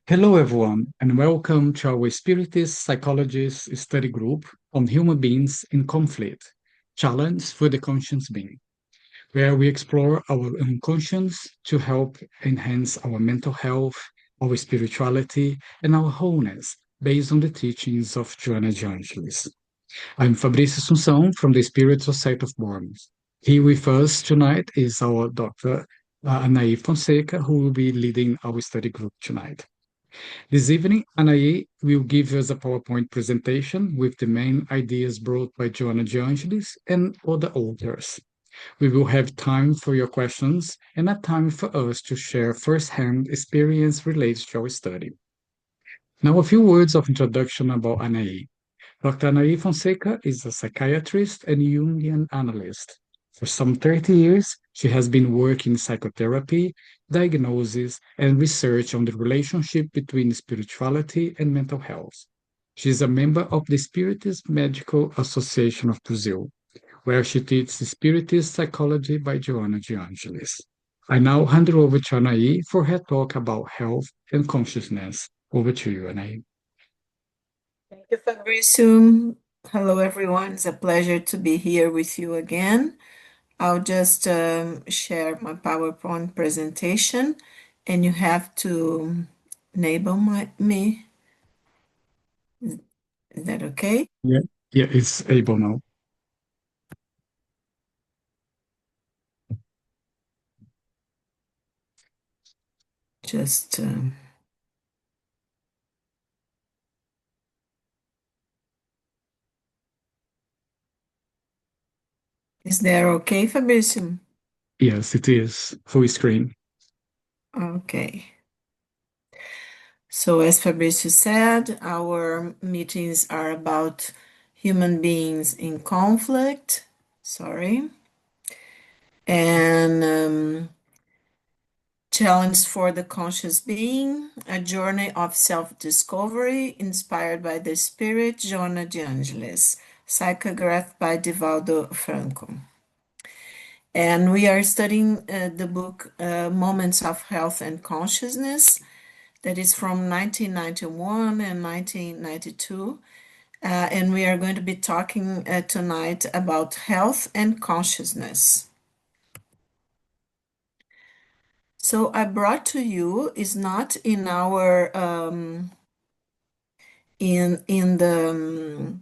Hello, everyone, and welcome to our Spiritist Psychologist study group on human beings in conflict, challenge for the conscious being, where we explore our unconscious to help enhance our mental health, our spirituality, and our wholeness based on the teachings of Joanna de Angelis. I'm Fabrício Assunção from the Spiritual Site of Worms. Here with us tonight is our Dr. Anahy Fonseca, who will be leading our study group tonight. This evening, Anahy will give us a PowerPoint presentation with the main ideas brought by Joanna de Angelis and other authors. We will have time for your questions and a time for us to share first-hand experience related to our study. Now, a few words of introduction about Anahy. Dr. Anahy Fonseca is a psychiatrist and Jungian analyst. For some 30 years, she has been working in psychotherapy, diagnosis, and research on the relationship between spirituality and mental health. She is a member of the Spiritist Medical Association of Brazil, where she teaches Spiritist psychology by Joanna de Angelis. I now hand it over to Anahy for her talk about health and consciousness. Over to you, Anahy. Thank you, Fabrício. Hello, everyone. It's a pleasure to be here with you again. I'll just share my PowerPoint presentation, and you have to enable me. Is that okay? Yeah, yeah, it's able now. Just is that okay, Fabrício? Yes, it is full screen. Okay. So, as Fabrício said, our meetings are about human beings in conflict. Sorry. And Challenge for the Conscious Being, a journey of self-discovery inspired by the spirit, Joanna de Angelis, psychographed by Divaldo Franco. And we are studying the book Moments of Health and Consciousness, that is from 1991 and 1992. And we are going to be talking tonight about health and consciousness. So I brought to you is not in our in the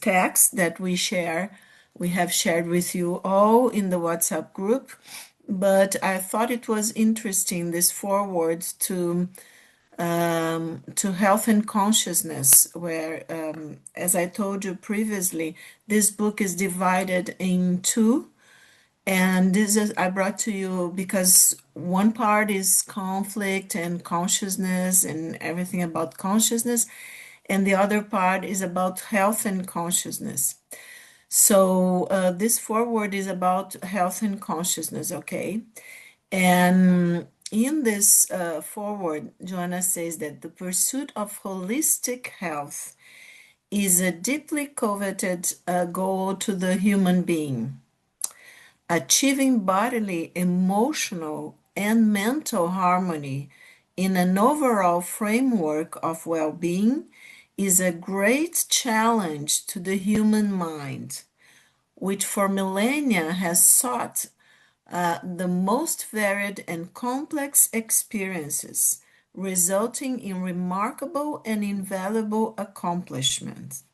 text that we share. We have shared with you all in the WhatsApp group, but I thought it was interesting this foreword to health and consciousness, where, as I told you previously, this book is divided in two. And this is I brought to you because one part is conflict and consciousness and everything about consciousness, and the other part is about health and consciousness. So this foreword is about health and consciousness, okay? And in this foreword, Joanna says that the pursuit of holistic health is a deeply coveted goal to the human being. Achieving bodily, emotional, and mental harmony in an overall framework of well being is a great challenge to the human mind, which for millennia has sought the most varied and complex experiences, resulting in remarkable and invaluable accomplishments.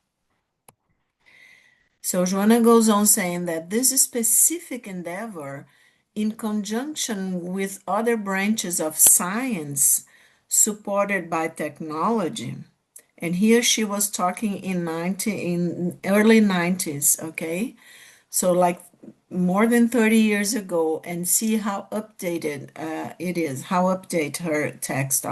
So Joanna goes on saying that this specific endeavor, in conjunction with other branches of science supported by technology, and here she was talking in early 90s, okay? So like more than 30 years ago, and see how updated it is, how updated her texts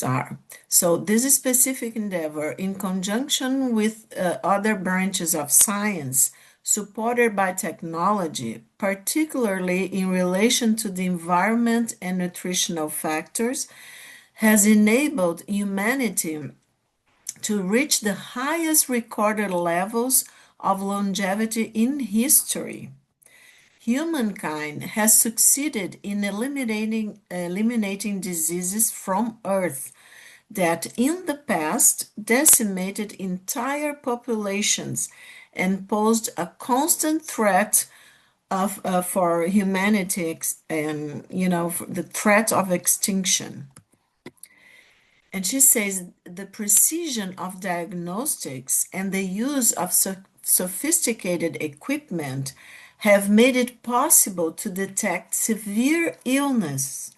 are. So this specific endeavor, in conjunction with other branches of science, supported by technology, particularly in relation to the environment and nutritional factors, has enabled humanity to reach the highest recorded levels of longevity in history. humankind has succeeded in eliminating diseases from Earth that in the past decimated entire populations and posed a constant threat for humanity and the threat of extinction. And she says the precision of diagnostics and the use of sophisticated equipment have made it possible to detect severe illness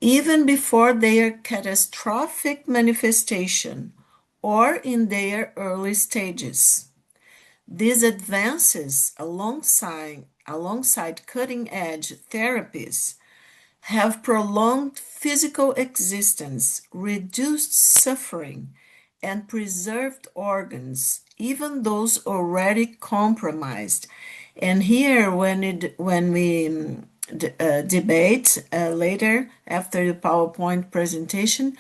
even before their catastrophic manifestation or in their early stages. These advances, alongside cutting edge therapies, have prolonged physical existence, reduced suffering, and preserved organs, even those already compromised. And here, when we debate later after the PowerPoint presentation,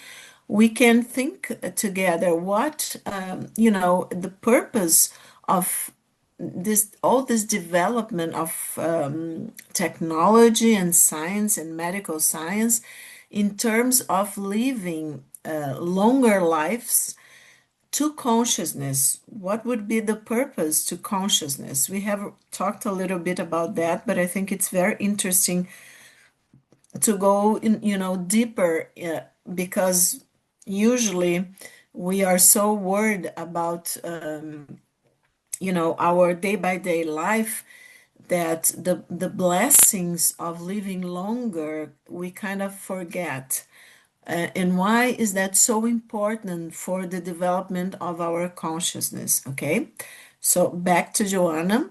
we can think together what the purpose of this development of technology and science and medical science in terms of living longer lives to consciousness. What would be the purpose to consciousness? We have talked a little bit about that, but I think it's very interesting to go in, deeper, because usually we are so worried about our day by day life that the blessings of living longer we kind of forget. And why is that so important for the development of our consciousness? Okay, so back to Joanna.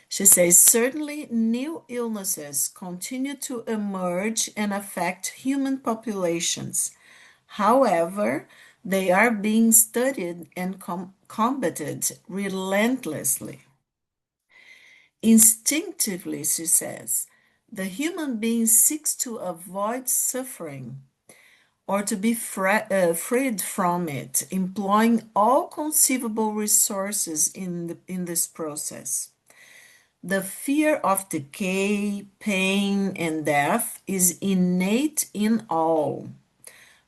She says, certainly new illnesses continue to emerge and affect human populations. However, they are being studied and combated relentlessly. Instinctively, she says, the human being seeks to avoid suffering or to be freed from it, employing all conceivable resources in this process. The fear of decay, pain, and death is innate in all,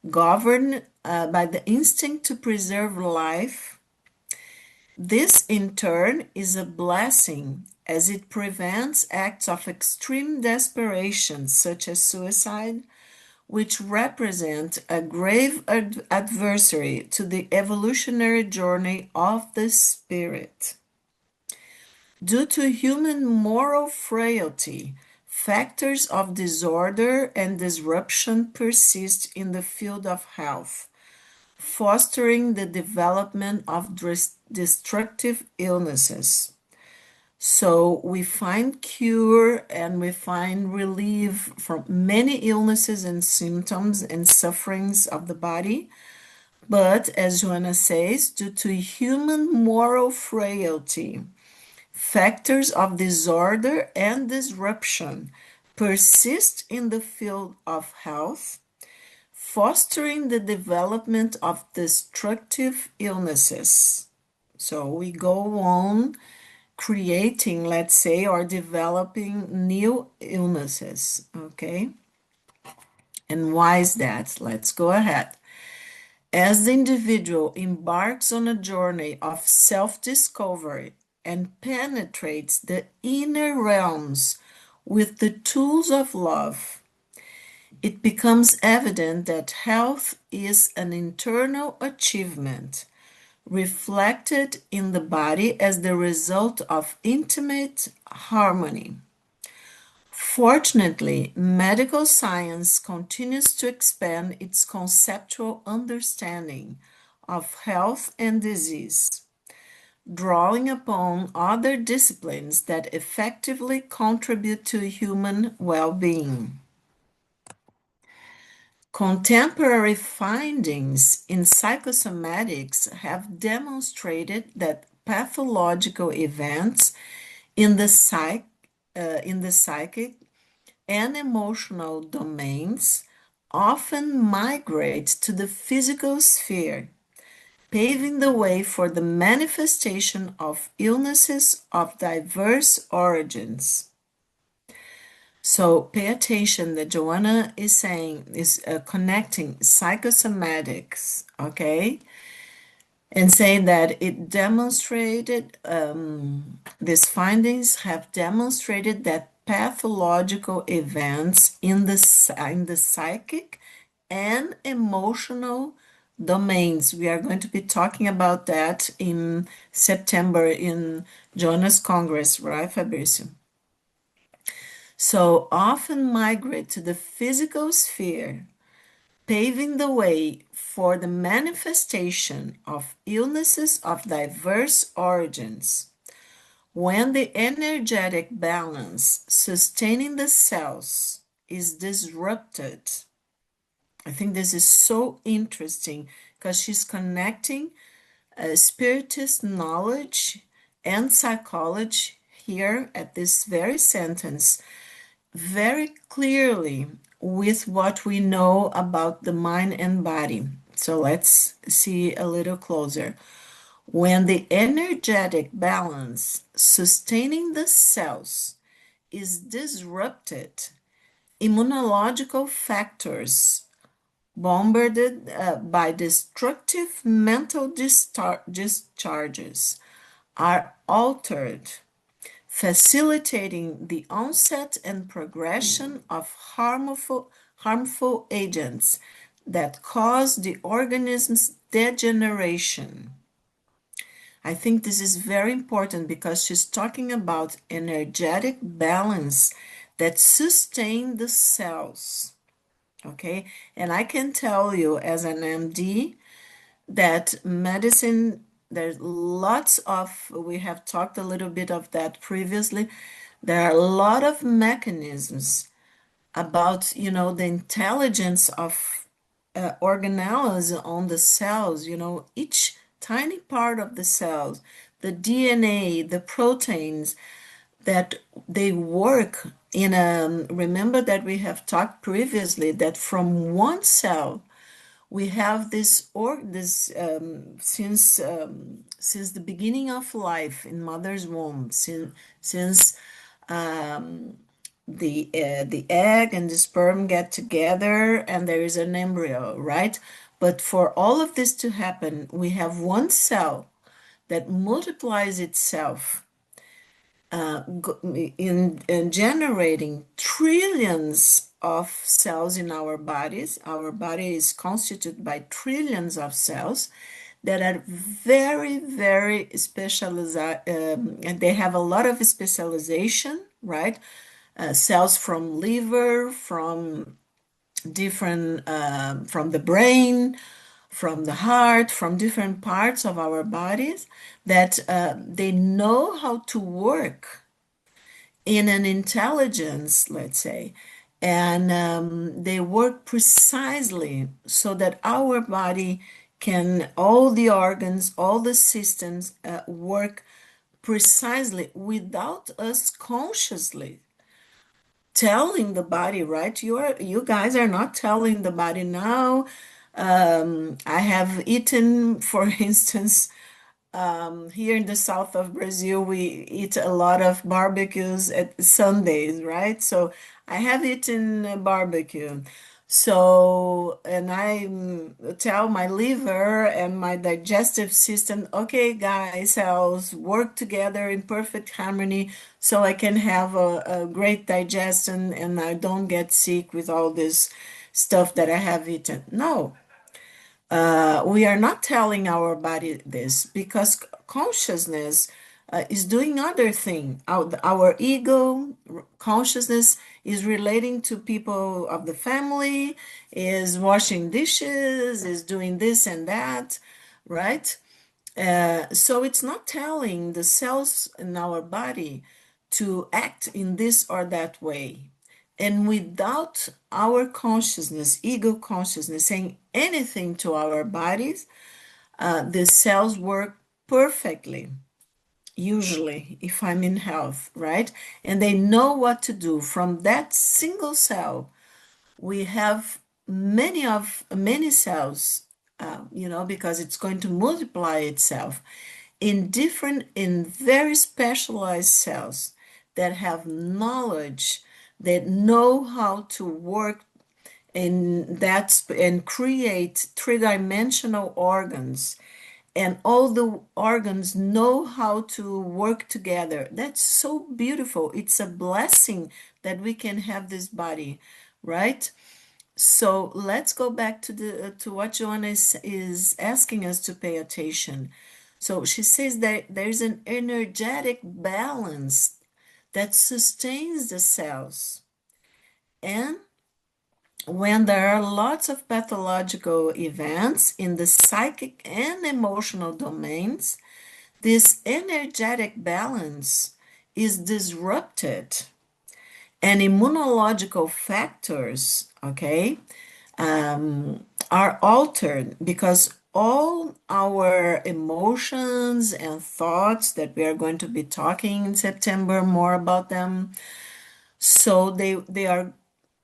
governed by the instinct to preserve life. This, in turn, is a blessing as it prevents acts of extreme desperation, such as suicide, which represent a grave adversary to the evolutionary journey of the spirit. Due to human moral frailty, factors of disorder and disruption persist in the field of health, fostering the development of destructive illnesses. So we find cure and we find relief from many illnesses and symptoms and sufferings of the body. But as Joanna says, due to human moral frailty, factors of disorder and disruption persist in the field of health, fostering the development of destructive illnesses. So we go on creating, let's say, or developing new illnesses, okay? And why is that? Let's go ahead. As the individual embarks on a journey of self-discovery and penetrates the inner realms with the tools of love, it becomes evident that health is an internal achievement reflected in the body as the result of intimate harmony. Fortunately, medical science continues to expand its conceptual understanding of health and disease, drawing upon other disciplines that effectively contribute to human well-being. Contemporary findings in psychosomatics have demonstrated that pathological events in the psychic and emotional domains often migrate to the physical sphere, paving the way for the manifestation of illnesses of diverse origins. So pay attention that Joanna is saying is connecting psychosomatics, okay? And saying that it demonstrated, these findings have demonstrated that pathological events in the psychic and emotional domains. We are going to be talking about that in September in Jonas Congress, right, Fabricio? So often migrate to the physical sphere, paving the way for the manifestation of illnesses of diverse origins. When the energetic balance sustaining the cells is disrupted, I think this is so interesting because she's connecting spiritist knowledge and psychology here at this very sentence very clearly with what we know about the mind and body. So let's see a little closer. When the energetic balance sustaining the cells is disrupted, immunological factors bombarded by destructive mental discharges are altered, facilitating the onset and progression of harmful agents that cause the organism's degeneration. I think this is very important because she's talking about energetic balance that sustain the cells. Okay, and I can tell you as an MD that medicine, there's lots of, we have talked a little bit of that previously. There are a lot of mechanisms about, the intelligence of organelles on the cells, each tiny part of the cells, the DNA, the proteins, that they work in a, remember that we have talked previously that from one cell we have this or this since the beginning of life in mother's womb, since the egg and the sperm get together and there is an embryo, right? But for all of this to happen, we have one cell that multiplies itself in generating trillions of cells in our bodies. Our body is constituted by trillions of cells that are very, very specialized, and they have a lot of specialization, right? Cells from liver, from different, from the brain, from the heart, from different parts of our bodies, that they know how to work in an intelligence, let's say, and they work precisely so that our body can, all the organs, all the systems work precisely without us consciously telling the body, right? You guys are not telling the body now. I have eaten, for instance, here in the south of Brazil, we eat a lot of barbecues at Sundays, right? So I have eaten barbecue. So, and I tell my liver and my digestive system, okay, guys, cells work together in perfect harmony so I can have a great digestion and I don't get sick with all this stuff that I have eaten. No, we are not telling our body this because consciousness is doing other thing. Our ego consciousness is relating to people of the family, is washing dishes, is doing this and that, right? So it's not telling the cells in our body to act in this or that way. And without our consciousness, ego consciousness, saying anything to our bodies, the cells work perfectly, usually, if I'm in health, right? And they know what to do. From that single cell, we have many cells, because it's going to multiply itself in very specialized cells that have knowledge, that know how to work and create three-dimensional organs, and all the organs know how to work together. That's so beautiful. It's a blessing that we can have this body, right? So let's go back to the to what Joanna is asking us to pay attention. So she says that there's an energetic balance that sustains the cells. And when there are lots of pathological events in the psychic and emotional domains, this energetic balance is disrupted, and immunological factors, okay, are altered because all our emotions and thoughts that we are going to be talking in September more about them. So they are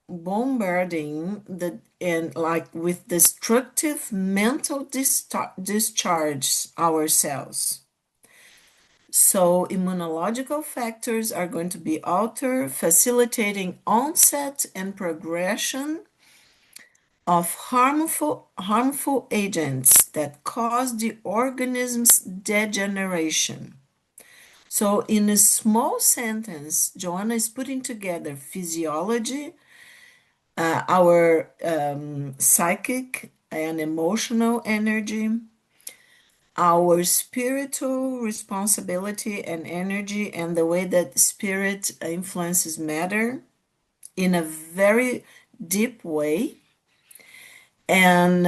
bombarding the and like with destructive mental discharge ourselves. So immunological factors are going to be altered, facilitating onset and progression of harmful agents that cause the organism's degeneration. So in a small sentence, Joanna is putting together physiology, our psychic and emotional energy, our spiritual responsibility and energy, and the way that spirit influences matter in a very deep way, and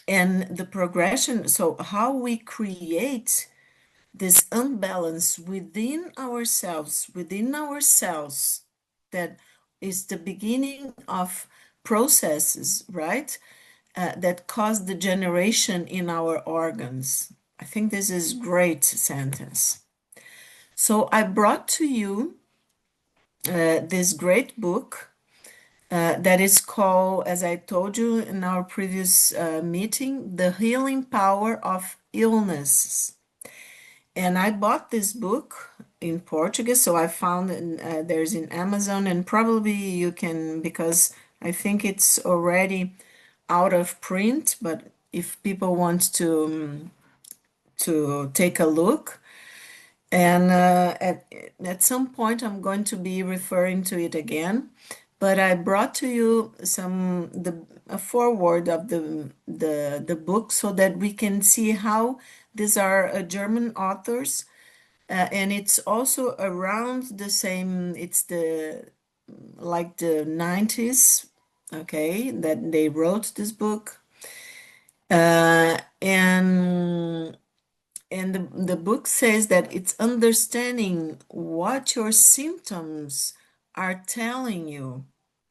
the progression. So how we create this unbalance within ourselves, that is the beginning of processes, right? That cause the generation in our organs. I think this is great sentence. So I brought to you this great book that is called, as I told you in our previous meeting, The Healing Power of Illnesses. And I bought this book in Portuguese, so I found there's in Amazon, and probably you can, because I think it's already out of print, but if people want to take a look, and at some point I'm going to be referring to it again. But I brought to you a foreword of the book so that we can see how these are German authors, and it's also around the same. It's the like the 90s, okay, that they wrote this book, and the book says that it's understanding what your symptoms are telling you.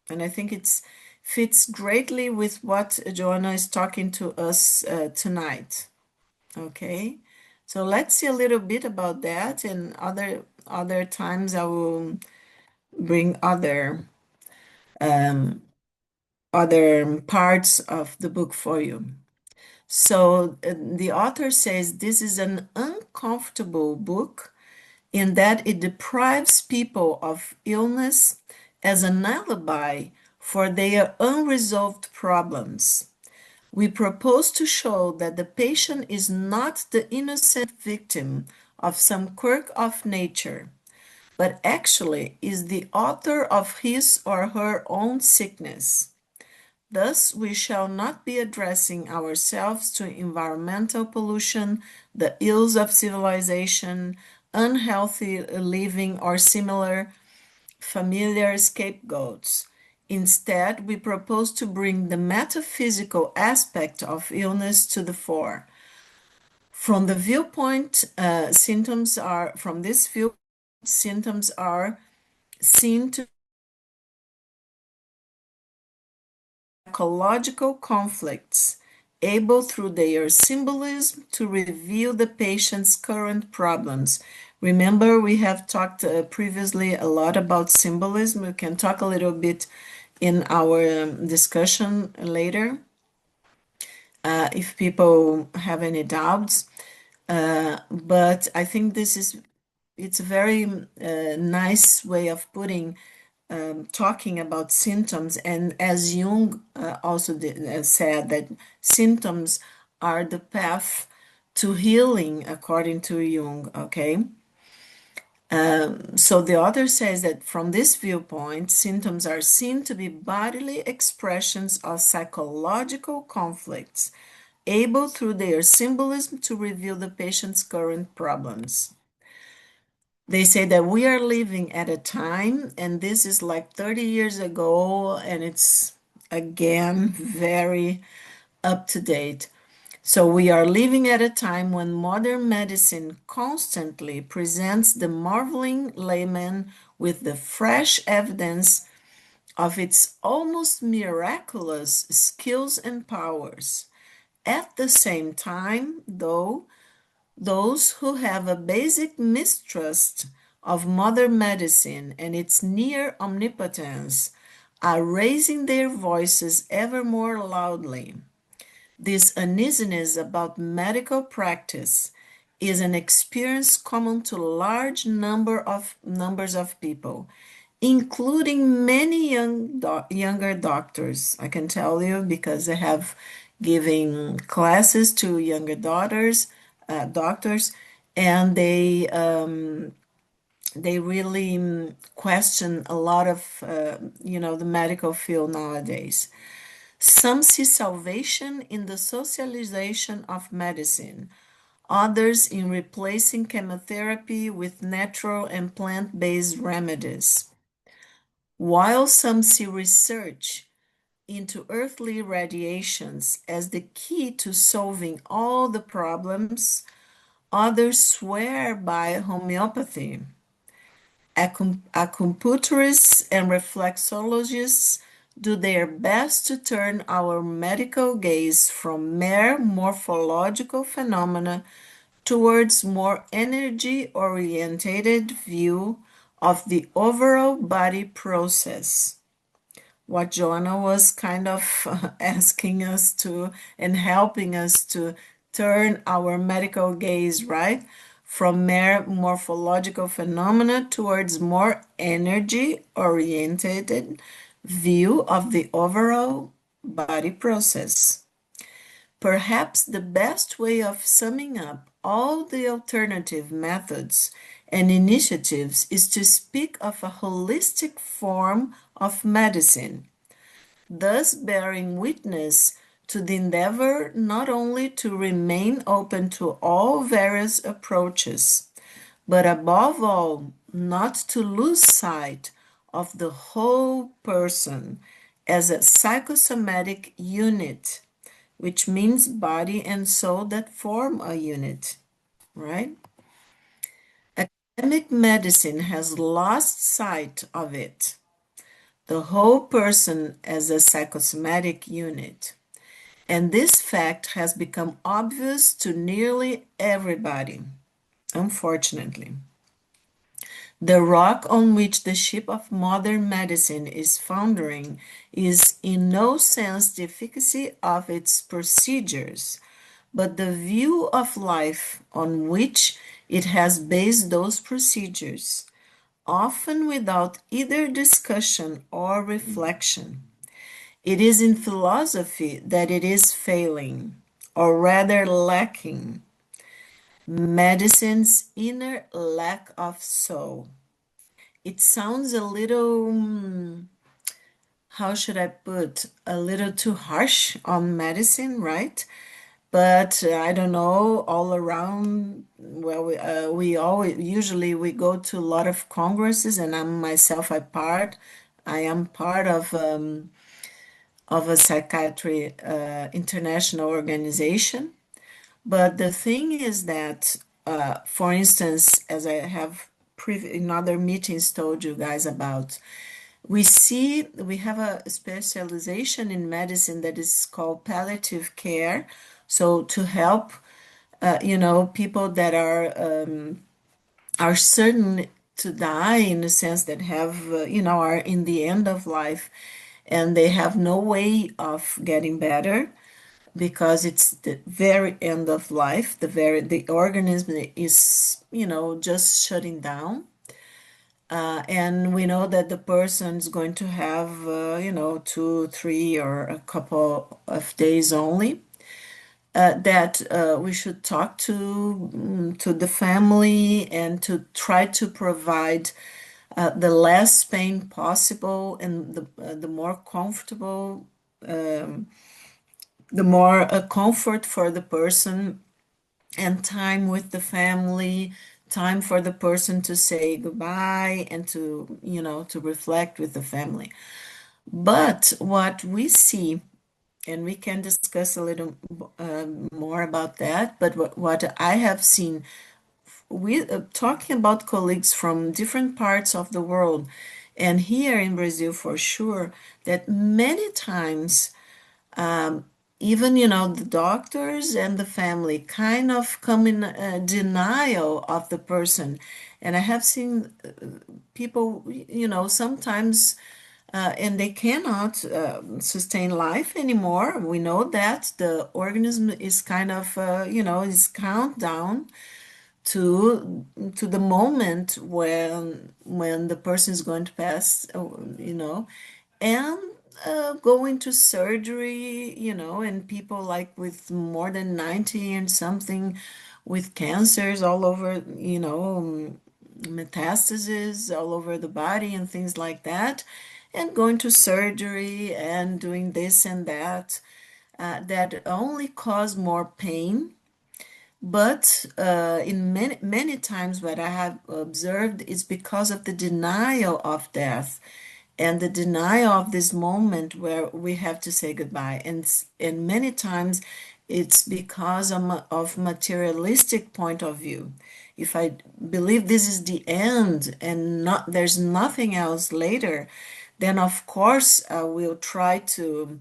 And I think it's fits greatly with what Joanna is talking to us tonight. Okay, so let's see a little bit about that, and other times I will bring other parts of the book for you. So the author says this is an uncomfortable book in that it deprives people of illness as an alibi for their unresolved problems. We propose to show that the patient is not the innocent victim of some quirk of nature, but actually is the author of his or her own sickness. Thus, we shall not be addressing ourselves to environmental pollution, the ills of civilization, unhealthy living, or similar familiar scapegoats. Instead, we propose to bring the metaphysical aspect of illness to the fore. From the viewpoint, from this view, symptoms are seen to psychological conflicts, able through their symbolism to reveal the patient's current problems. Remember, we have talked previously a lot about symbolism. We can talk a little bit in our discussion later if people have any doubts. But I think this is it's a very nice way of putting talking about symptoms. And as Jung also said, that symptoms are the path to healing, according to Jung. Okay. So the author says that from this viewpoint, symptoms are seen to be bodily expressions of psychological conflicts, able through their symbolism to reveal the patient's current problems. They say that we are living at a time, and this is like 30 years ago, and it's again very up to date. So we are living at a time when modern medicine constantly presents the marveling layman with the fresh evidence of its almost miraculous skills and powers. At the same time, though, those who have a basic mistrust of modern medicine and its near omnipotence are raising their voices ever more loudly. This uneasiness about medical practice is an experience common to large numbers of people, including many younger doctors. I can tell you because I have given classes to younger doctors, and they really question a lot of the medical field nowadays. Some see salvation in the socialization of medicine, others in replacing chemotherapy with natural and plant-based remedies, while some see research into earthly radiations as the key to solving all the problems. Others swear by homeopathy. Acupuncturists and reflexologists do their best to turn our medical gaze from mere morphological phenomena towards more energy-oriented view of the overall body process. What Joanna was kind of asking us to and helping us to turn our medical gaze, right, from mere morphological phenomena towards more energy oriented view of the overall body process. Perhaps the best way of summing up all the alternative methods and initiatives is to speak of a holistic form of medicine, thus bearing witness to the endeavor not only to remain open to all various approaches, but above all, not to lose sight of the whole person as a psychosomatic unit, which means body and soul that form a unit, right? Academic medicine has lost sight of it, the whole person as a psychosomatic unit. And this fact has become obvious to nearly everybody, unfortunately. The rock on which the ship of modern medicine is foundering is in no sense the efficacy of its procedures, but the view of life on which it has based those procedures, often without either discussion or reflection. It is in philosophy that it is failing, or rather lacking, medicine's inner lack of soul. It sounds a little, how should I put, a little too harsh on medicine, right? But I don't know, all around, well, we always, usually we go to a lot of congresses, and I'm myself I am part of a psychiatry international organization. But the thing is that, for instance, as I have in other meetings told you guys about, we have a specialization in medicine that is called palliative care. So to help, people that are certain to die in the sense that have, are in the end of life and they have no way of getting better. because it's the very end of life. The organism is, just shutting down. And we know that the person is going to have, 2, 3, or a couple of days only. That we should talk to the family and to try to provide the less pain possible, and the more comfortable, the more comfort for the person, and time with the family, time for the person to say goodbye and to reflect with the family. But what we see, and we can discuss a little more about that, but what I have seen, we talking about colleagues from different parts of the world, and here in Brazil for sure, that many times, even the doctors and the family kind of come in denial of the person. And I have seen people, sometimes, and they cannot sustain life anymore. We know that the organism is kind of, is countdown to the moment when the person is going to pass, and going to surgery, and people like with more than 90 and something, with cancers all over, metastases all over the body and things like that, and going to surgery and doing this and that, that only cause more pain. But in many times, what I have observed is because of the denial of death and the denial of this moment where we have to say goodbye. And many times it's because of materialistic point of view. If I believe this is the end and not there's nothing else later, then of course I will try to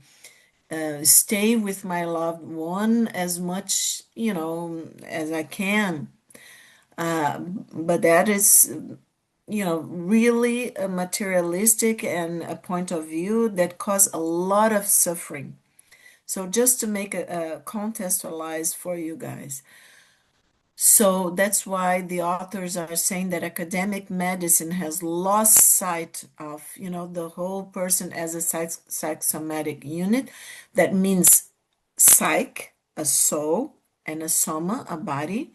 stay with my loved one as much, as I can. But that is, really a materialistic and a point of view that cause a lot of suffering. So just to make a contextualize for you guys. So that's why the authors are saying that academic medicine has lost sight of, the whole person as a psychosomatic unit. That means psyche, a soul, and a soma, a body.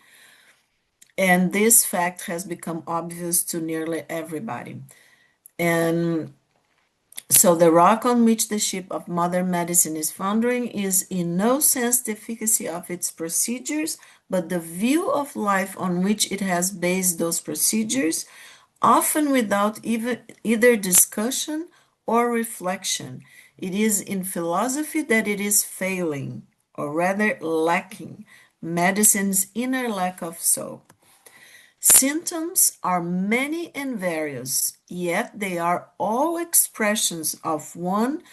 And this fact has become obvious to nearly everybody. And so the rock on which the ship of modern medicine is foundering is in no sense the efficacy of its procedures, but the view of life on which it has based those procedures, often without even either discussion or reflection. It is in philosophy that it is failing, or rather lacking, medicine's inner lack of soul. Symptoms are many and various, yet they are all expressions of one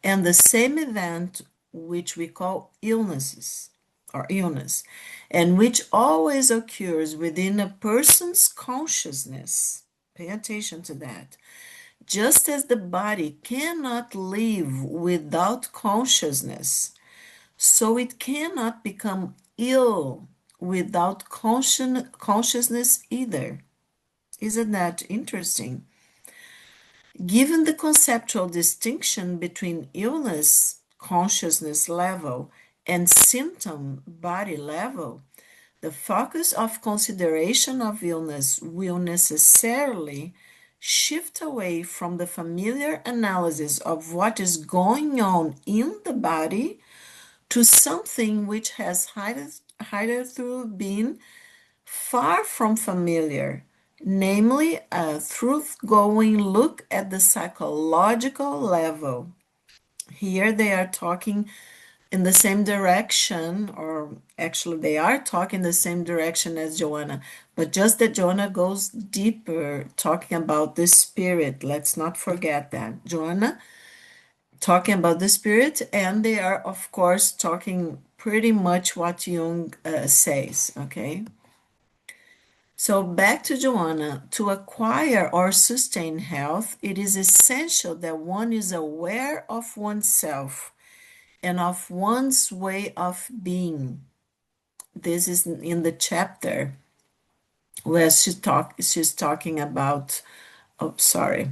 and the same event, which we call illnesses or illness, and which always occurs within a person's consciousness. Pay attention to that. Just as the body cannot live without consciousness, so it cannot become ill without consciousness either. Isn't that interesting? Given the conceptual distinction between illness, consciousness level, and symptom, body level, the focus of consideration of illness will necessarily shift away from the familiar analysis of what is going on in the body to something which has hitherto been far from familiar, namely a truth-going look at the psychological level. Here they are talking in the same direction, or actually they are talking the same direction as Joanna, but just that Joanna goes deeper, talking about the spirit. Let's not forget that. Joanna talking about the spirit, and they are, of course, talking pretty much what Jung says, okay? So back to Joanna. To acquire or sustain health, it is essential that one is aware of oneself and of one's way of being. This is in the chapter where she's talking about, oh, sorry,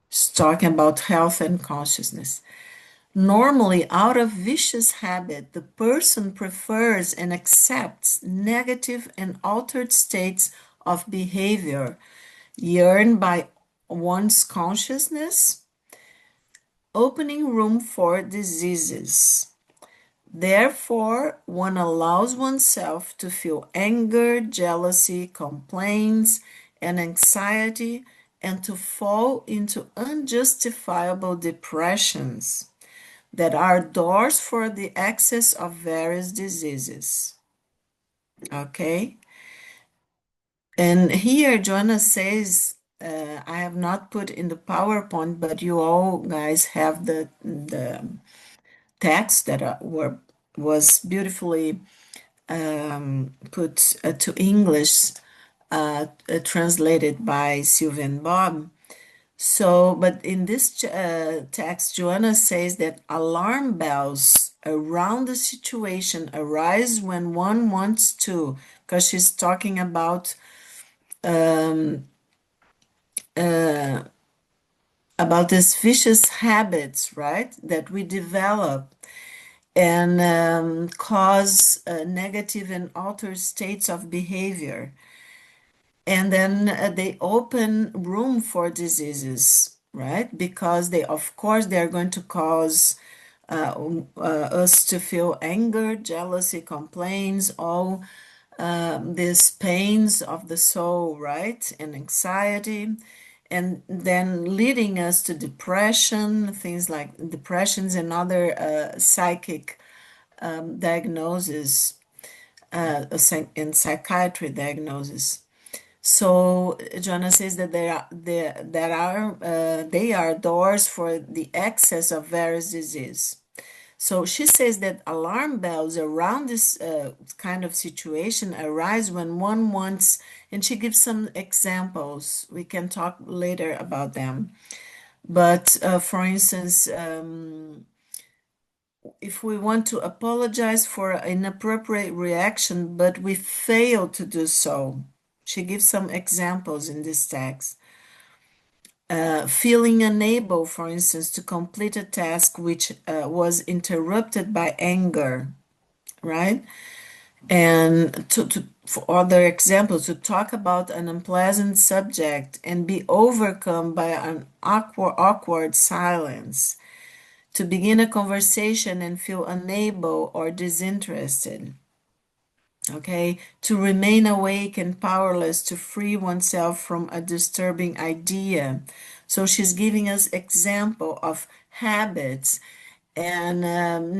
she's talking about health and consciousness. Normally, out of vicious habit, the person prefers and accepts negative and altered states of behavior yearned by one's consciousness, opening room for diseases. Therefore, one allows oneself to feel anger, jealousy, complaints, and anxiety, and to fall into unjustifiable depressions that are doors for the access of various diseases. Okay? And here, Joanna says, I have not put in the PowerPoint, but you all guys have the text that was beautifully put to English, translated by Sylvan Bob. So, but in this text, Joanna says that alarm bells around the situation arise when one wants to, because she's talking about these vicious habits, right, that we develop and cause negative and altered states of behavior. And then they open room for diseases, right? Because they, of course, they're going to cause us to feel anger, jealousy, complaints, all these pains of the soul, right? And anxiety. And then leading us to depression, things like depressions and other psychic diagnoses, and psychiatry diagnoses. So Joanna says that they are doors for the access of various disease. So she says that alarm bells around this kind of situation arise when one wants, and she gives some examples. We can talk later about them. But for instance, if we want to apologize for an inappropriate reaction, but we fail to do so. She gives some examples in this text. Feeling unable, for instance, to complete a task which was interrupted by anger, right? And for other examples, to talk about an unpleasant subject and be overcome by an awkward silence, to begin a conversation and feel unable or disinterested. Okay, to remain awake and powerless to free oneself from a disturbing idea. So she's giving us example of habits and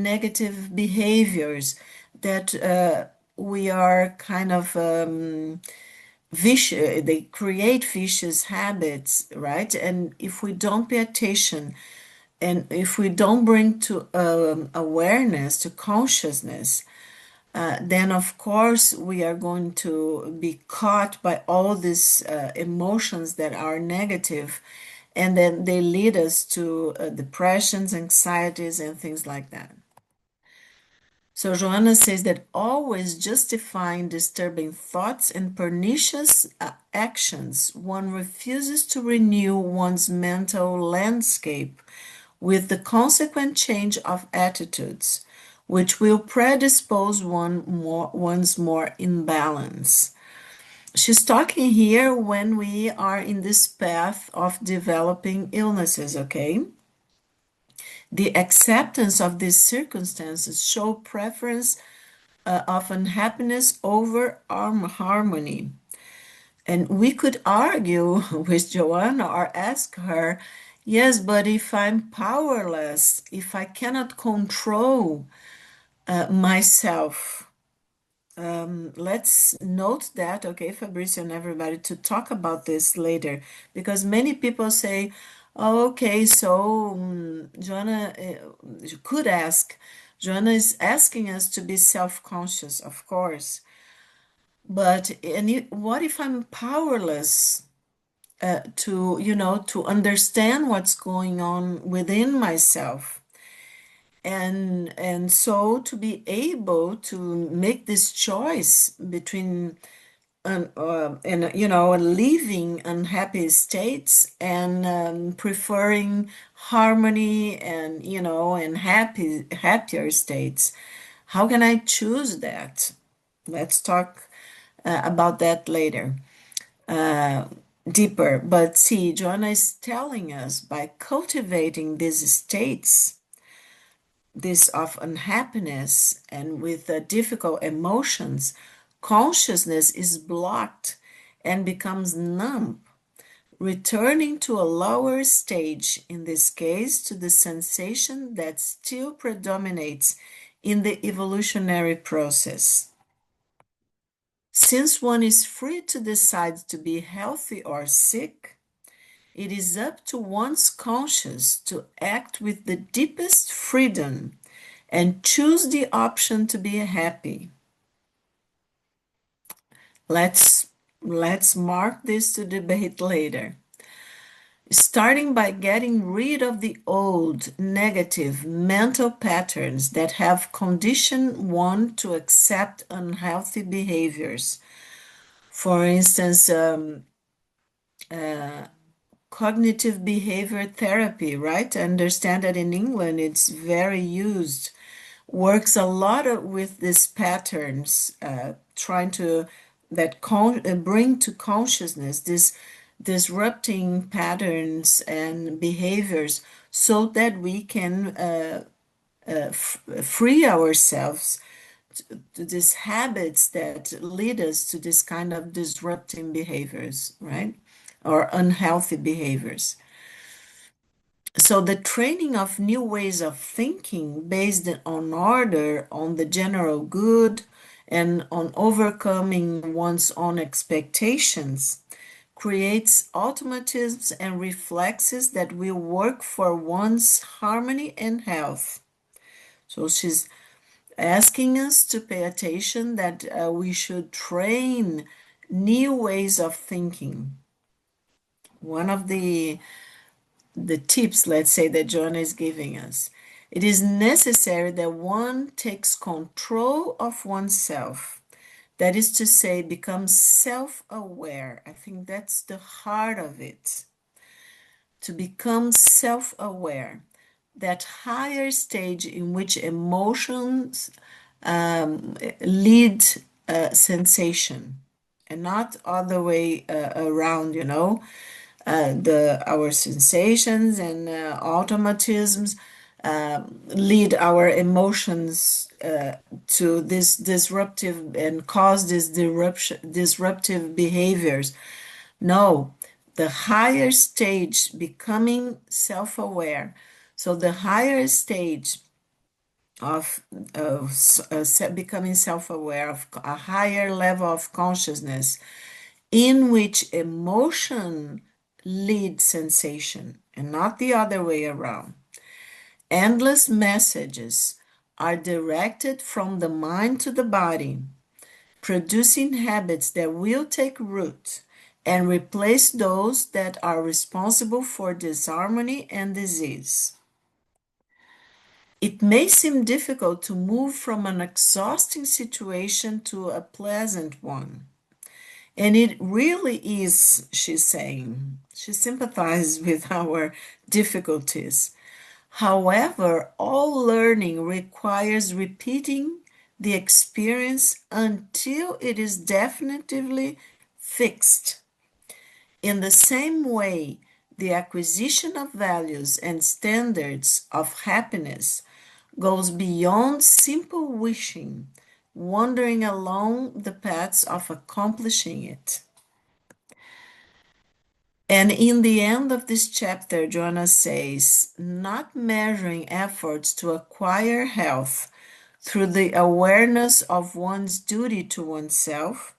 negative behaviors that we are kind of vicious. They create vicious habits, right? And if we don't pay attention, and if we don't bring to awareness, to consciousness, then of course we are going to be caught by all these emotions that are negative, and then they lead us to depressions, anxieties, and things like that. So Joanna says that always justifying disturbing thoughts and pernicious actions, one refuses to renew one's mental landscape with the consequent change of attitudes, which will predispose one's more imbalance. She's talking here when we are in this path of developing illnesses, okay? The acceptance of these circumstances show preference of unhappiness over harmony. And we could argue with Joanna or ask her, yes, but if I'm powerless, if I cannot control myself, let's note that, okay, Fabrizio and everybody, to talk about this later, because many people say, oh, okay, so Joanna, you could ask, Joanna is asking us to be self-conscious, of course, but what if I'm powerless to understand what's going on within myself? And so to be able to make this choice between and leaving unhappy states and preferring harmony and and happier states. How can I choose that? Let's talk about that later, uh, deeper. But see, Joanna is telling us by cultivating these states, this of unhappiness and with difficult emotions, consciousness is blocked and becomes numb, returning to a lower stage, in this case, to the sensation that still predominates in the evolutionary process. Since one is free to decide to be healthy or sick, it is up to one's conscience to act with the deepest freedom and choose the option to be happy. Let's mark this to debate later. Starting by getting rid of the old negative mental patterns that have conditioned one to accept unhealthy behaviors. For instance, cognitive behavior therapy, right? I understand that in England it's very used, works a lot with these patterns, trying to bring to consciousness this disrupting patterns and behaviors so that we can free ourselves to these habits that lead us to this kind of disrupting behaviors, right? Or unhealthy behaviors. So the training of new ways of thinking based on order, on the general good, and on overcoming one's own expectations creates automatisms and reflexes that will work for one's harmony and health. So she's asking us to pay attention that we should train new ways of thinking. One of the tips, let's say, that John is giving us. It is necessary that one takes control of oneself. That is to say, becomes self aware. I think that's the heart of it. To become self aware. That higher stage in which emotions lead sensation and not other way around, our sensations and automatisms lead our emotions to this disruptive and cause this disruptive behaviors. No, the higher stage becoming self-aware. So the higher stage of, becoming self-aware, of a higher level of consciousness in which emotion leads sensation and not the other way around. Endless messages are directed from the mind to the body, producing habits that will take root and replace those that are responsible for disharmony and disease. It may seem difficult to move from an exhausting situation to a pleasant one. And it really is, she's saying. She sympathizes with our difficulties. However, all learning requires repeating the experience until it is definitively fixed. In the same way, the acquisition of values and standards of happiness goes beyond simple wishing, wandering along the paths of accomplishing it. And in the end of this chapter, Joanna says, not measuring efforts to acquire health through the awareness of one's duty to oneself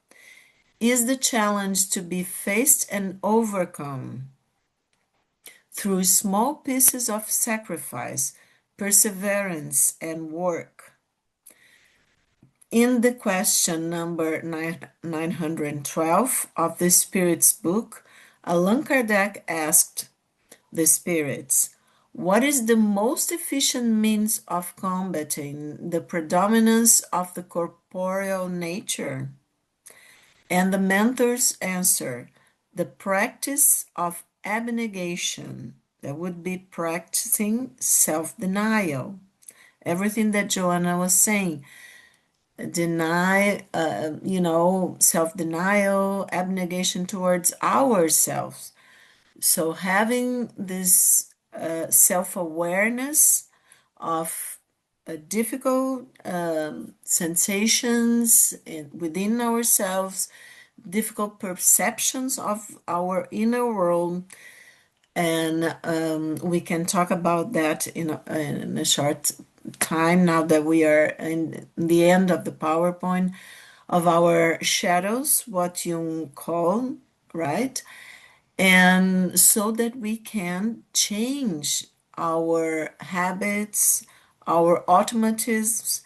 is the challenge to be faced and overcome through small pieces of sacrifice, perseverance, and work. In the question number 912 of the Spirit's book, Allan Kardec asked the spirits, What is the most efficient means of combating the predominance of the corporeal nature? And the mentors answer, the practice of abnegation. That would be practicing self denial. Everything that Joanna was saying, self denial, abnegation towards ourselves. So having this self awareness of difficult sensations within ourselves, difficult perceptions of our inner world, and we can talk about that in a short time now that we are in the end of the PowerPoint of our shadows, what you call, right? And so that we can change our habits, our automatisms,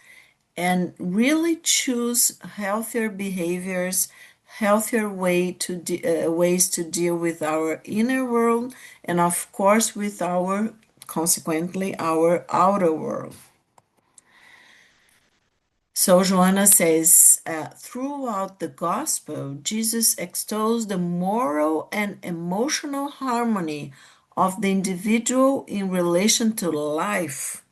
and really choose healthier behaviors, healthier ways to deal with our inner world, and of course with our, consequently, our outer world. So Joanna says, throughout the gospel, Jesus extols the moral and emotional harmony of the individual in relation to life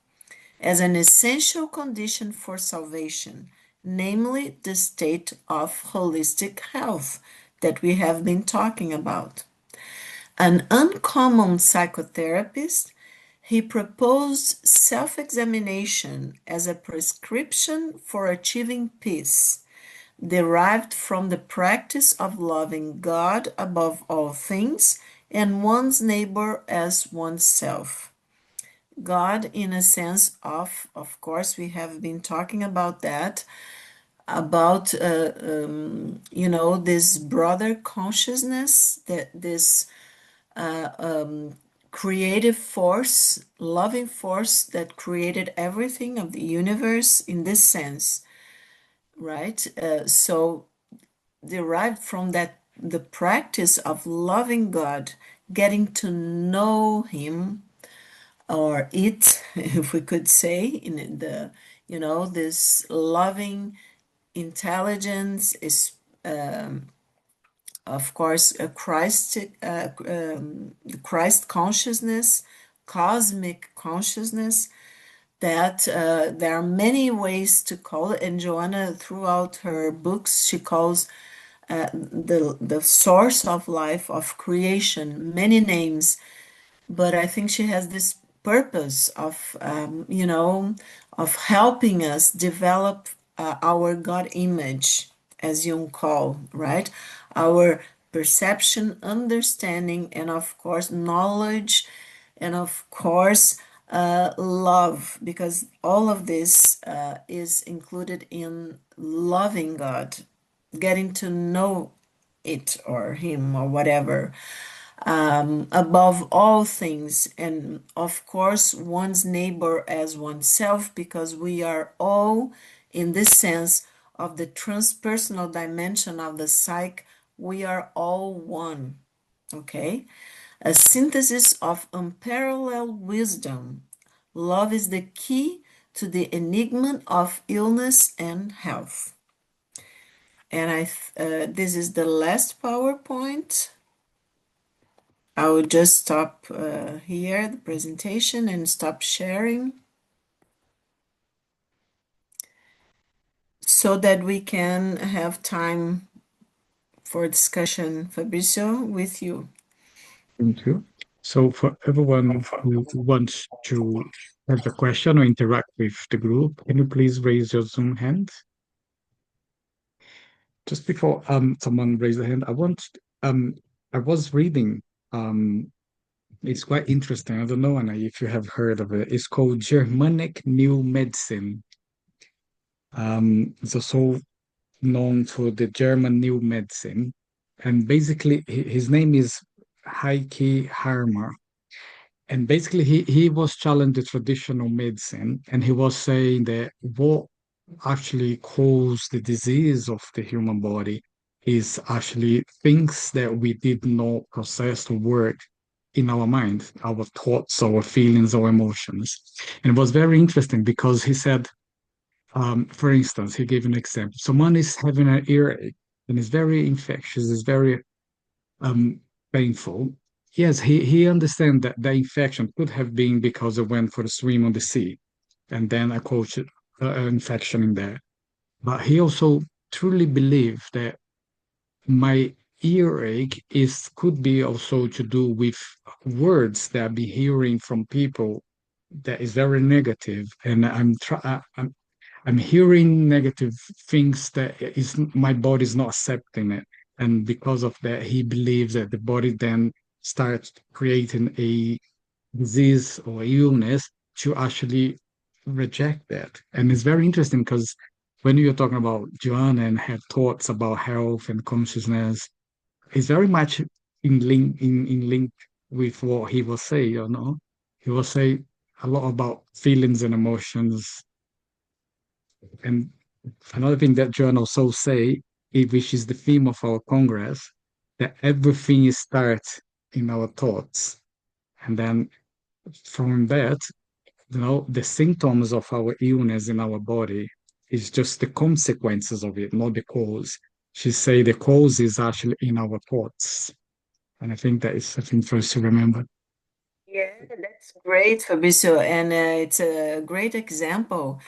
as an essential condition for salvation, namely the state of holistic health that we have been talking about. An uncommon psychotherapist, he proposed self examination as a prescription for achieving peace, derived from the practice of loving God above all things and one's neighbor as oneself. God, in a sense of course, we have been talking about that, about, this brother consciousness, that this creative force, loving force that created everything of the universe in this sense, right? So derived from that, the practice of loving God, getting to know Him or it, if we could say, in the, this loving intelligence is, of course, a Christ consciousness, cosmic consciousness, that there are many ways to call it. And Joanna, throughout her books, she calls the source of life, of creation, many names. But I think she has this purpose of, of helping us develop our God image, as Jung call, right? Our perception, understanding, and of course, knowledge, and of course, love, because all of this is included in loving God, getting to know it or Him or whatever, above all things, and of course one's neighbor as oneself, because we are all, in this sense of the transpersonal dimension of the psyche, we are all one. Okay, a synthesis of unparalleled wisdom. Love is the key to the enigma of illness and health. And this is the last PowerPoint. I will just stop here the presentation and stop sharing so that we can have time for discussion, Fabrizio, with you. Thank you. So for everyone who wants to have a question or interact with the group, can you please raise your Zoom hand? Just before someone raise their hand, um I was reading, it's quite interesting. I don't know, Anna, if you have heard of it. It's called Germanic New Medicine. It's also known for the German New Medicine. And basically his name is Heike Harmer. And basically he was challenging traditional medicine, and he was saying that what actually cause the disease of the human body is actually things that we did not process or work. in our mind, our thoughts, our feelings, our emotions. And it was very interesting because he said, for instance, he gave an example. Someone is having an earache and it's very infectious, it's very um, painful. Yes, he understands that the infection could have been because I went for a swim on the sea and then I caught an infection in there. But he also truly believed that my earache is could be also to do with words that I've been hearing from people that is very negative, and I'm hearing negative things that is my body's not accepting it, and because of that, he believes that the body then starts creating a disease or illness to actually reject that. And it's very interesting because when you're talking about Joanna and her thoughts about health and consciousness, it's very much in link with what he will say, you know. He will say a lot about feelings and emotions. And another thing that Joanna also say, which is the theme of our Congress, that everything is starts in our thoughts. And then from that, the symptoms of our illness in our body is just the consequences of it, not the cause. She say the cause is actually in our thoughts. And I think that is something for us to remember. Yeah, that's great, Fabrizio, and it's a great example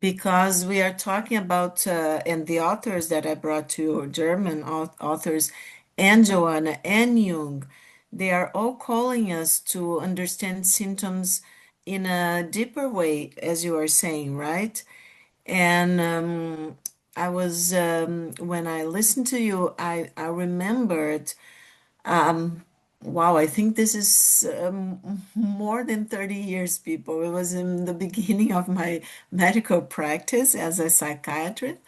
because we are talking about, and the authors that I brought to you, German authors, and Joanna and Jung, they are all calling us to understand symptoms in a deeper way, as you are saying, right? And when I listened to you, I remembered. Wow, I think this is more than 30 years, people. It was in the beginning of my medical practice as a psychiatrist.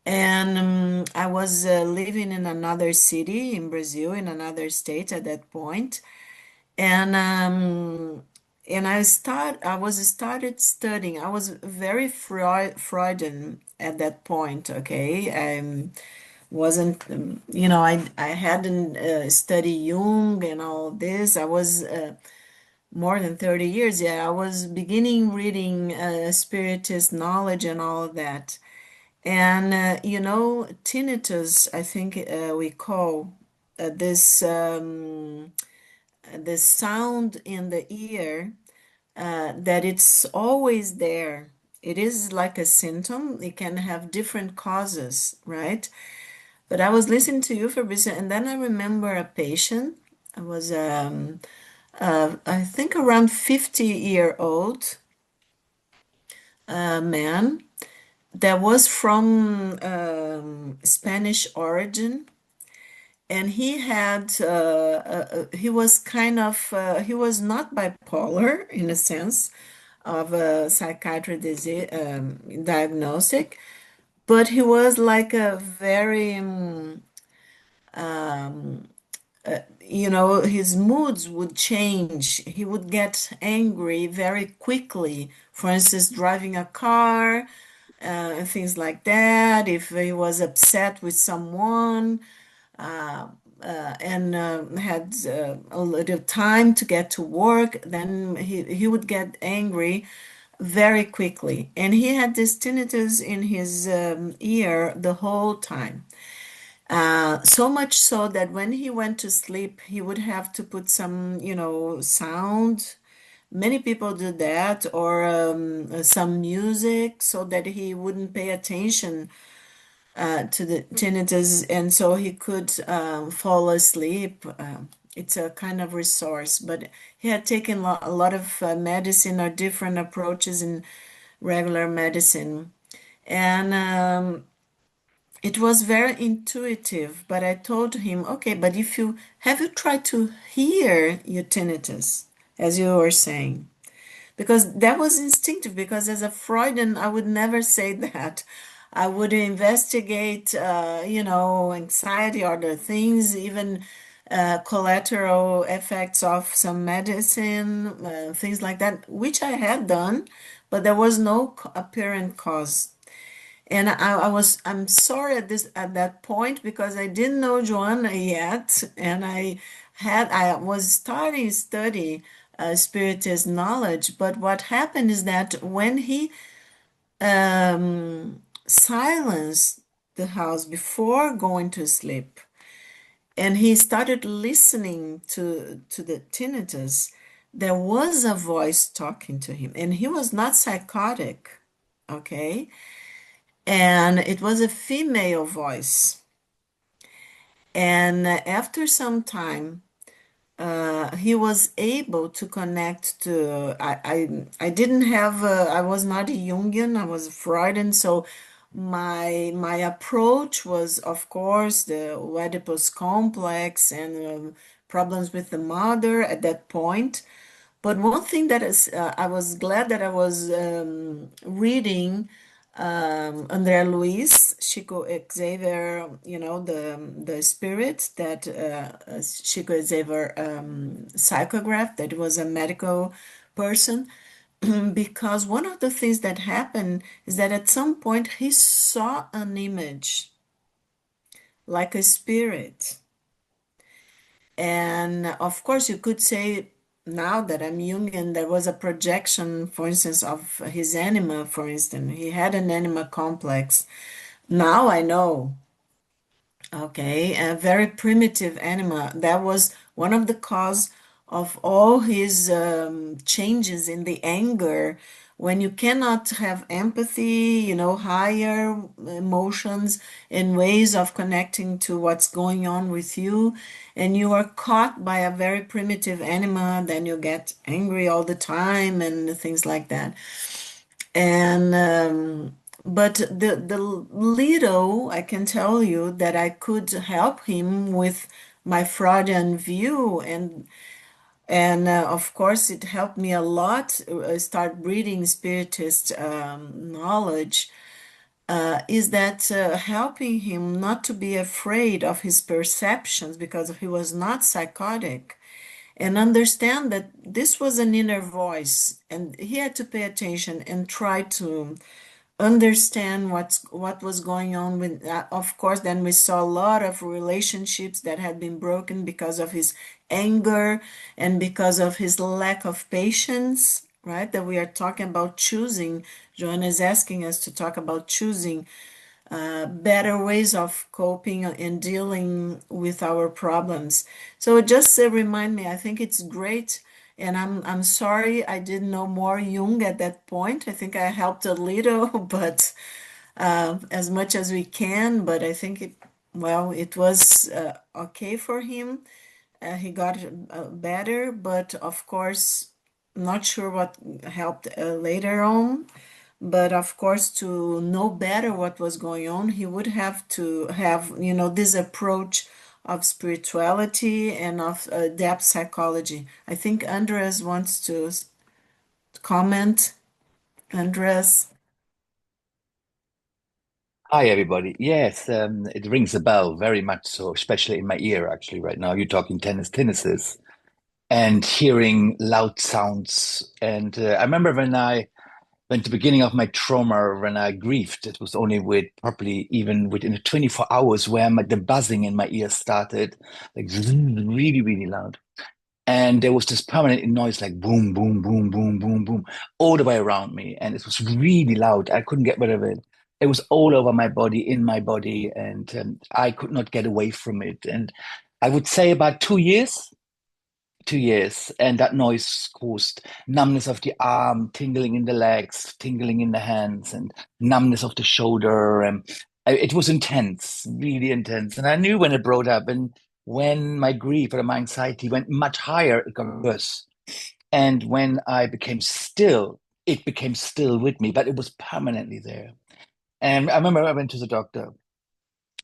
And I was living in another city in Brazil, in another state at that point. And I was started studying. I was very Freudian at that point, okay? I wasn't I hadn't studied Jung and all this. I was more than 30 years, yeah. I was beginning reading spiritist knowledge and all of that. And tinnitus, I think we call this the sound in the ear, that it's always there. It is like a symptom. It can have different causes, right? But I was listening to you, Fabrizio, and then I remember a patient. I was, I think, around 50-year-old man that was from Spanish origin, and he had, he was kind of, he was not bipolar in a sense of a psychiatric disease diagnostic, but he was like a very his moods would change. He would get angry very quickly. For instance, driving a car, and things like that. If he was upset with someone, and had a little time to get to work, then he would get angry very quickly. And he had this tinnitus in his ear the whole time. So much so that when he went to sleep, he would have to put some, sound. Many people do that, or some music, so that he wouldn't pay attention to the tinnitus, and so he could fall asleep. It's a kind of resource, but he had taken a lot of medicine or different approaches in regular medicine. And it was very intuitive, but I told him, okay, but if you have you tried to hear your tinnitus, as you were saying? Because that was instinctive, because as a Freudian, I would never say that. I would investigate, anxiety or other things, even collateral effects of some medicine, things like that, which I had done, but there was no apparent cause. And I'm sorry at that point, because I didn't know Joanna yet, and had I was starting study spiritist knowledge, but what happened is that when he silenced the house before going to sleep, and he started listening to the tinnitus, there was a voice talking to him, and he was not psychotic, okay? And it was a female voice. And after some time, he was able to connect to. I didn't have. I was not a Jungian. I was Freudian. So my approach was, of course, the Oedipus complex and problems with the mother at that point. But one thing that is, I was glad that I was reading André Luiz, Chico Xavier, the spirit that Chico Xavier psychographed, that was a medical person, because one of the things that happened is that at some point he saw an image like a spirit. And of course, you could say now that I'm Jungian, there was a projection, for instance, of his anima, for instance. He had an anima complex. Now I know, okay, a very primitive anima. That was one of the cause of all his changes in the anger. When you cannot have empathy, higher emotions and ways of connecting to what's going on with you, and you are caught by a very primitive anima, then you get angry all the time and things like that. And but the little I can tell you that I could help him with my Freudian view, and of course it helped me a lot start reading spiritist knowledge, is that helping him not to be afraid of his perceptions because he was not psychotic, and understand that this was an inner voice, and he had to pay attention and try to understand what was going on with. Of course, then we saw a lot of relationships that had been broken because of his anger and because of his lack of patience, right? That we are talking about choosing. Joanna is asking us to talk about choosing better ways of coping and dealing with our problems. So just remind me, I think it's great. And I'm sorry I didn't know more Jung at that point. I think I helped a little, but as much as we can. But I think it was okay for him. He got better, but of course, not sure what helped later on. But of course, to know better what was going on, he would have to have, this approach of spirituality and of depth psychology. I think Andres wants to comment. Andres. Hi, everybody. Yes, it rings a bell very much so, especially in my ear, actually, right now. You're talking tinnitus and hearing loud sounds. And I remember when I went to the beginning of my trauma, when I grieved, it was only with probably even within 24 hours where the buzzing in my ear started, like really, really loud. And there was this permanent noise like boom, boom, boom, boom, boom, boom, all the way around me. And it was really loud. I couldn't get rid of it. It was all over my body, in my body, and I could not get away from it. And I would say about 2 years, 2 years, and that noise caused numbness of the arm, tingling in the legs, tingling in the hands, and numbness of the shoulder. And it was intense, really intense. And I knew when it brought up, and when my grief and my anxiety went much higher, it got worse. And when I became still, it became still with me, but it was permanently there. And I remember I went to the doctor,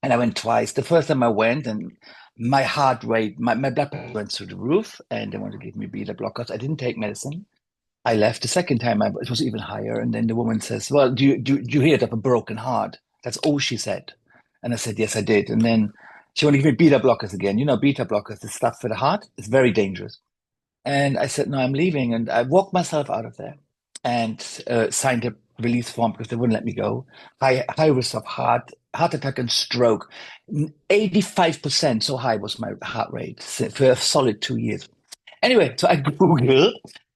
and I went twice. The first time I went, and my heart rate, my blood pressure went through the roof, and they wanted to give me beta blockers. I didn't take medicine. I left the second time, it was even higher. And then the woman says, well, do you hear it of a broken heart? That's all she said. And I said, yes, I did. And then she wanted to give me beta blockers again. You know, beta blockers, the stuff for the heart, it's very dangerous. And I said, no, I'm leaving. And I walked myself out of there. and signed a release form because they wouldn't let me go. High risk of heart attack and stroke. 85%, so high was my heart rate for a solid 2 years. Anyway, so I Google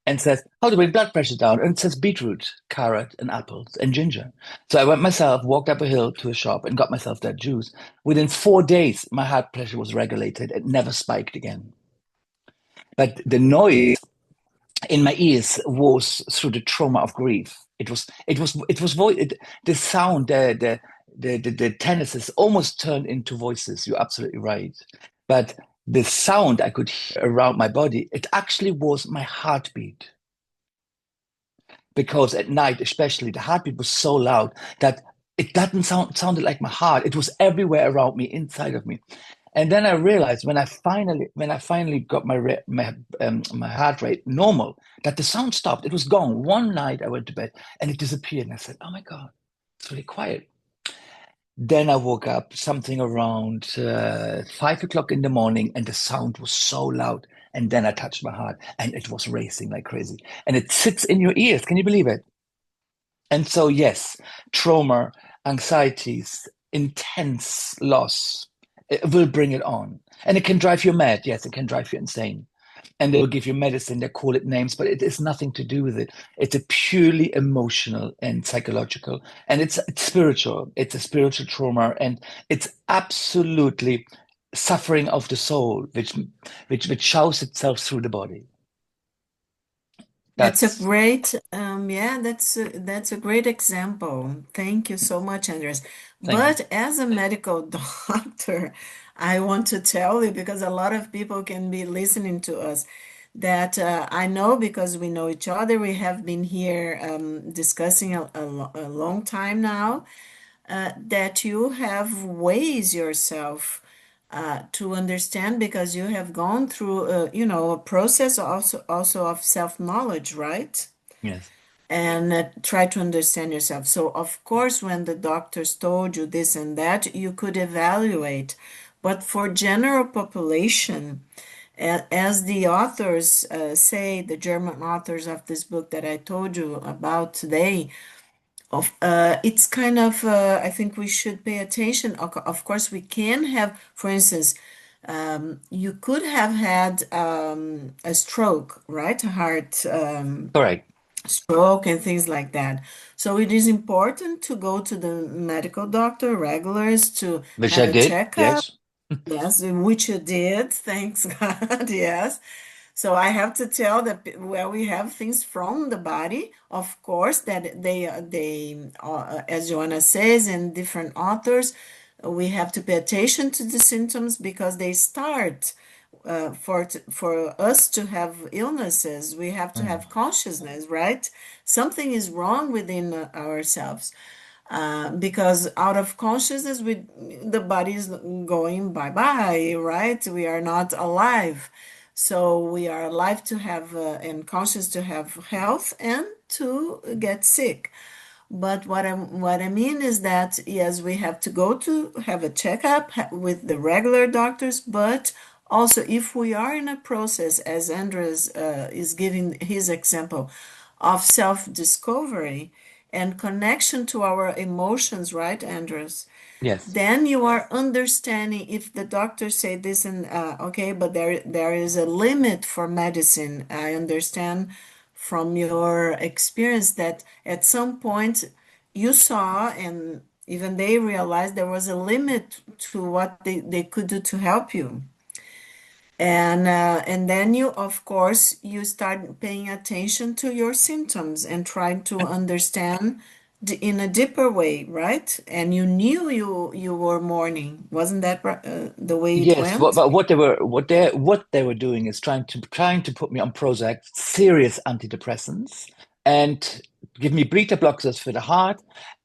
and says how to bring blood pressure down, and it says beetroot, carrot, and apples and ginger. So I went myself, walked up a hill to a shop, and got myself that juice. Within 4 days, my heart pressure was regulated. It never spiked again. But the noise in my ears was through the trauma of grief. The sound, the tenses almost turned into voices. You're absolutely right. But the sound I could hear around my body, it actually was my heartbeat. Because at night, especially, the heartbeat was so loud that it doesn't sounded like my heart. It was everywhere around me, inside of me. And then I realized when I finally got my heart rate normal, that the sound stopped. It was gone. One night I went to bed and it disappeared, and I said, "Oh my God, it's really quiet." Then I woke up something around 5 o'clock in the morning, and the sound was so loud. And then I touched my heart, and it was racing like crazy. And it sits in your ears. Can you believe it? And so, yes, trauma, anxieties, intense loss, it will bring it on. And it can drive you mad. Yes, it can drive you insane. And they will give you medicine, they call it names, but it is nothing to do with it. It's a purely emotional and psychological, and it's spiritual. It's a spiritual trauma, and it's absolutely suffering of the soul, which shows itself through the body. That's a That's great, yeah, that's a great example. Thank you so much, Andres. Thank you. But as a medical doctor, I want to tell you because a lot of people can be listening to us that I know because we know each other. We have been here discussing a long time now. That you have ways yourself to understand because you have gone through a process also of self-knowledge, right? Yes. And try to understand yourself. So of course when the doctors told you this and that, you could evaluate. But for general population, as the authors say, the German authors of this book that I told you about today, it's kind of I think we should pay attention. Of course, we can have, for instance, you could have had a stroke, right? A heart Correct. stroke and things like that. So it is important to go to the medical doctor regulars to Which have I a did. checkup. Yes. Yes, which you did, thanks God, yes. So I have to tell that where we have things from the body, of course, that as Joanna says, and different authors, we have to pay attention to the symptoms because they start for us to have illnesses, we have to Mm. have consciousness, right? Something is wrong within ourselves because out of consciousness the body is going bye bye, right? We are not alive, so we are alive to have and conscious to have health and to get sick. But what I mean is that yes, we have to go to have a checkup with the regular doctors, but also if we are in a process, as Andres is giving his example of self-discovery and connection to our emotions, right, Andres? Yes. Then you are understanding if the doctors say this and okay, but there is a limit for medicine. I understand from your experience that at some point you saw and even they realized there was a limit to what they could do to help you. And then you, of course, you start paying attention to your symptoms and trying to understand in a deeper way, right? And you knew you were mourning, wasn't that the way it Yes, went? but what they were doing is trying to put me on Prozac, serious antidepressants, and give me beta blockers for the heart,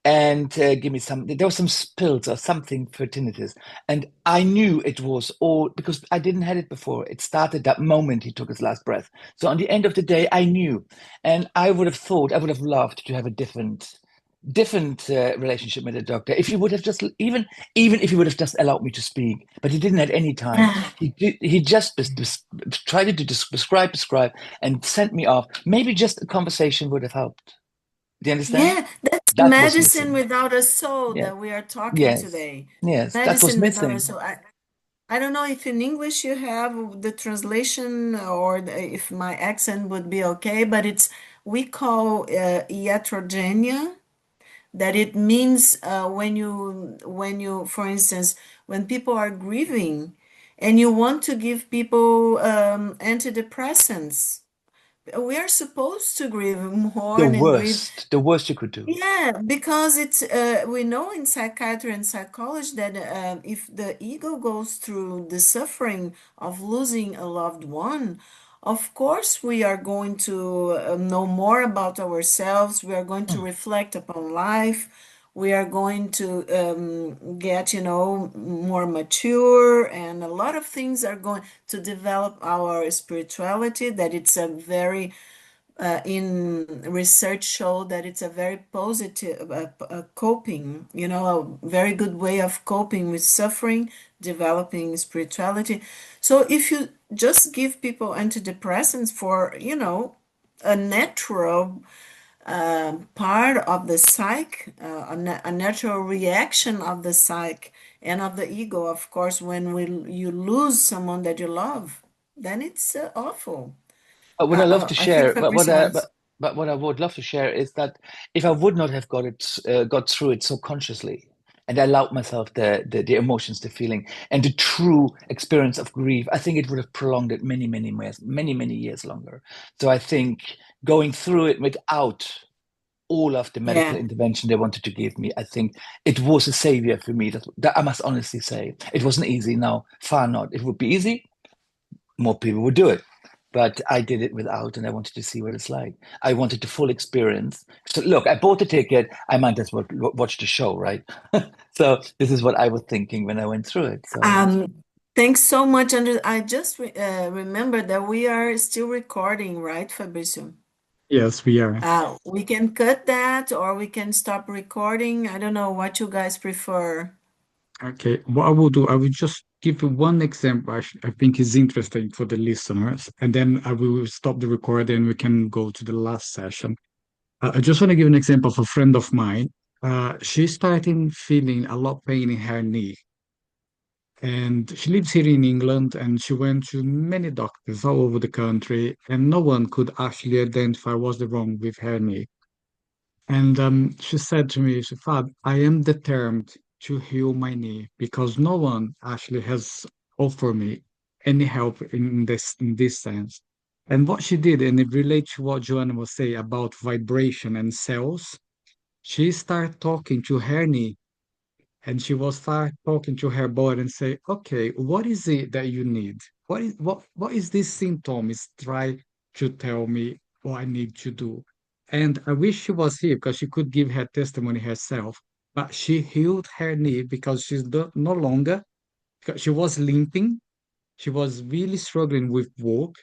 and give me some. There were some pills or something for tinnitus, and I knew it was all because I didn't had it before. It started that moment he took his last breath. So on the end of the day, I knew, and I would have loved to have a different different relationship with the doctor. If he would have just even if he would have just allowed me to speak, but he didn't at any time. Yeah, He just tried to describe and sent me off. Maybe just a conversation would have helped. Do you understand? yeah, that's That was medicine missing. without a soul Yeah. that we are talking Yes. today. Yes. That was Medicine without a missing. soul. I don't know if in English you have the translation or if my accent would be okay, but it's we call iatrogenia, that it means when you for instance when people are grieving and you want to give people antidepressants, we are supposed to grieve, mourn and grieve. The worst you could do. Yeah, because it's we know in psychiatry and psychology that if the ego goes through the suffering of losing a loved one, of course we are going to know more about ourselves. We are going to Hmm. reflect upon life. We are going to get, more mature, and a lot of things are going to develop our spirituality. That it's a very in research show that it's a very positive coping, a very good way of coping with suffering, developing spirituality. So if you just give people antidepressants for, a natural part of the psyche, a natural reaction of the psyche and of the ego, of course, when you lose someone that you love, then it's awful. But what I love to I think share, Fabrice wants. but what I would love to share is that if I would not have got through it so consciously, and I allowed myself the emotions, the feeling, and the true experience of grief, I think it would have prolonged it many years longer. So I think going through it without all of the medical Yeah. intervention they wanted to give me, I think it was a savior for me. That I must honestly say, it wasn't easy. No, far not. If it would be easy, more people would do it. But I did it without, and I wanted to see what it's like. I wanted the full experience. So look, I bought the ticket. I might as well watch the show, right? So this is what I was thinking when I went through it. So Thanks so much, Andrew. I just remember that we are still recording, right, Fabrizio? Yes, we are. We can cut that or we can stop recording. I don't know what you guys prefer. Okay, what I will do, I will just give you one example I think is interesting for the listeners, and then I will stop the recording and we can go to the last session. I just want to give an example of a friend of mine. She started feeling a lot of pain in her knee, and she lives here in England, and she went to many doctors all over the country, and no one could actually identify what's the wrong with her knee. And she said to me, she thought, I am determined to heal my knee because no one actually has offered me any help in this sense. And what she did, and it relates to what Joanna was saying about vibration and cells, she started talking to her knee, and she was start talking to her body and say, okay, what is it that you need? What is this symptom is try to tell me what I need to do? And I wish she was here because she could give her testimony herself. But she healed her knee because she's no longer, because she was limping, she was really struggling with work.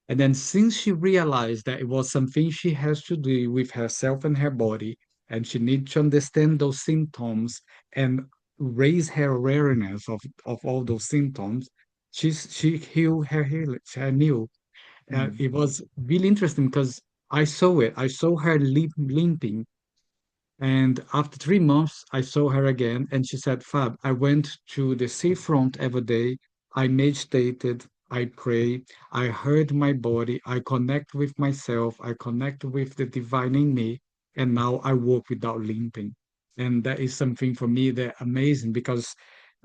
And then, since she realized that it was something she has to do with herself and her body, and she needs to understand those symptoms and raise her awareness of all those symptoms, she healed her knee. mm, It was really interesting because I saw it. I saw her limping, and after 3 months, I saw her again, and she said, Fab, I went to the seafront every day. I meditated, I prayed, I heard my body, I connect with myself, I connect with the divine in me, and now I walk without limping. And that is something for me that amazing because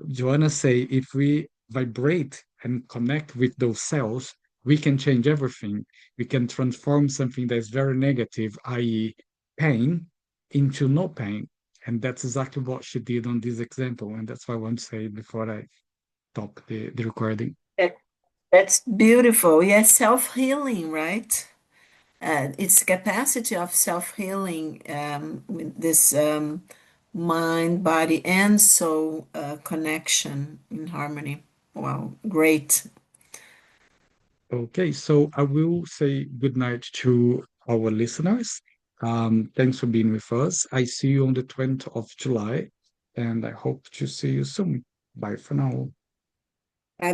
Joanna say if we vibrate and connect with those cells, we can change everything. We can transform something that is very negative, i.e., pain, into no pain. And that's exactly what she did on this example. And that's what I want to say before I stop the recording. That- That's beautiful. Yes, self-healing, right? Its capacity of self-healing with this mind, body, and soul connection in harmony. Wow, great. Okay, so I will say good night to our listeners. Thanks for being with us. I see you on the 20th of July, and I hope to see you soon. Bye for now.